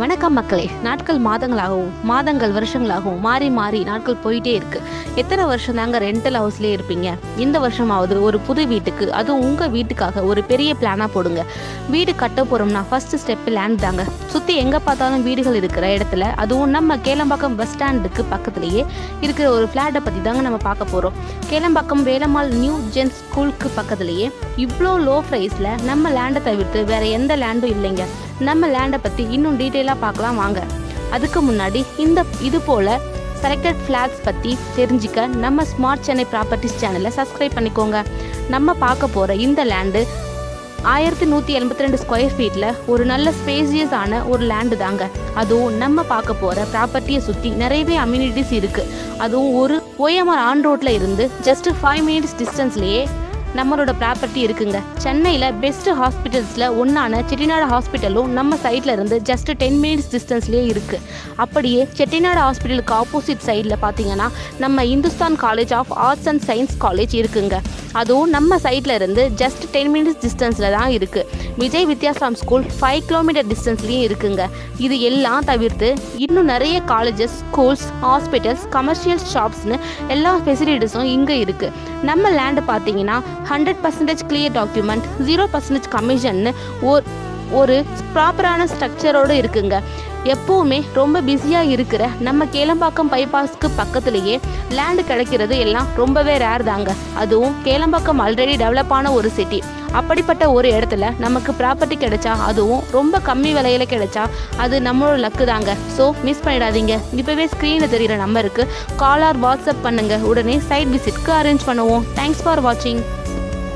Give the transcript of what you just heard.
வணக்கம் மக்களே. நாட்கள் மாதங்களாகவும் மாதங்கள் வருஷங்களாகவும் மாறி மாறி நாட்கள் போயிட்டே இருக்கு. எத்தனை வருஷம் தாங்க ரெண்டல் ஹவுஸ்லேயே இருப்பீங்க? இந்த வருஷமாவது ஒரு புது வீட்டுக்கு, அதுவும் உங்கள் வீட்டுக்காக ஒரு பெரிய பிளானாக போடுங்க. வீடு கட்ட போகிறோம்னா ஃபர்ஸ்ட் ஸ்டெப் லேண்ட் தாங்க. சுற்றி எங்கே பார்த்தாலும் வீடுகள் இருக்கிற இடத்துல, அதுவும் நம்ம கேளம்பாக்கம் பஸ் ஸ்டாண்டுக்கு பக்கத்துலேயே இருக்கிற ஒரு ஃப்ளாட்டை பற்றி தாங்க நம்ம பார்க்க போகிறோம். கேளம்பாக்கம் வேலம்மாள் நியூ ஜென் ஸ்கூலுக்கு பக்கத்துலேயே இவ்வளோ லோ ப்ரைஸில் நம்ம லேண்டை தவிர்த்து வேறு எந்த லேண்டும் இல்லைங்க. நம்ம லேண்டை பற்றி இன்னும் டீட்டெயிலாக பார்க்கலாம் வாங்க. அதுக்கு முன்னாடி இது போல் செலக்டட் ஃப்ளாட்ஸ் பற்றி தெரிஞ்சிக்க நம்ம ஸ்மார்ட் சென்னை ப்ராப்பர்ட்டிஸ் சேனலை சப்ஸ்கிரைப் பண்ணிக்கோங்க. நம்ம பார்க்க போகிற இந்த லேண்டு 1182 ஸ்கொயர் ஃபீட்டில் ஒரு நல்ல ஸ்பேசியஸான ஒரு லேண்டு தாங்க. அதுவும் நம்ம பார்க்க போகிற ப்ராப்பர்ட்டியை சுற்றி நிறையவே அம்யூனிட்டிஸ் இருக்குது. அதுவும் ஒரு OMR ஆன் ரோட்டில் இருந்து ஜஸ்ட் 5 மினிட்ஸ் டிஸ்டன்ஸ்லேயே நம்மளோட ப்ராப்பர்ட்டி இருக்குங்க. சென்னையில் பெஸ்ட் ஹாஸ்பிட்டல்ஸில் ஒன்றான செட்டிநாடு ஹாஸ்பிட்டலும் நம்ம சைடில் இருந்து ஜஸ்ட் 10 மினிட்ஸ் டிஸ்டன்ஸ்லேயே இருக்குது. அப்படியே செட்டிநாடு ஹாஸ்பிட்டலுக்கு ஆப்போசிட் சைடில் பார்த்தீங்கன்னா நம்ம Hindustan college of arts and science college இருக்குங்க. அதுவும் நம்ம சைடில் இருந்து ஜஸ்ட் 10 மினிட்ஸ் டிஸ்டன்ஸில் தான் இருக்குது. விஜய் வித்யாசாம் ஸ்கூல் 5 கிலோமீட்டர் டிஸ்டன்ஸ்லேயும் இருக்குங்க. இது எல்லாம் தவிர்த்து இன்னும் நிறைய காலேஜஸ், ஸ்கூல்ஸ், ஹாஸ்பிட்டல்ஸ், கமர்ஷியல் ஷாப்ஸ்னு எல்லா ஃபெசிலிட்டிஸும் இங்கே இருக்குது. நம்ம லேண்டு பார்த்தீங்கன்னா 100% கிளியர் டாக்குமெண்ட், 0% கமிஷன்னு ஒரு ப்ராப்பரான ஸ்ட்ரக்சரோடு இருக்குங்க. எப்போவுமே ரொம்ப பிஸியாக இருக்கிற நம்ம கேளம்பாக்கம் பைபாஸ்க்கு பக்கத்துலேயே லேண்டு கிடைக்கிறது எல்லாம் ரொம்பவே ரேர் தாங்க. அதுவும் கேளம்பாக்கம் ஆல்ரெடி டெவலப் ஆன ஒரு சிட்டி. அப்படிப்பட்ட ஒரு இடத்துல நமக்கு ப்ராப்பர்ட்டி கிடைச்சா, அதுவும் ரொம்ப கம்மி விலையில் கிடைச்சா, அது நம்மளோட லக்கு தாங்க. ஸோ மிஸ் பண்ணிடாதீங்க. இப்போவே ஸ்க்ரீனில் தெரிகிற நம்பருக்கு கால் ஆர் வாட்ஸ்அப் பண்ணுங்கள். உடனே சைட் விசிட்க்கு அரேஞ்ச் பண்ணுவோம். தேங்க்ஸ் ஃபார் வாட்சிங்.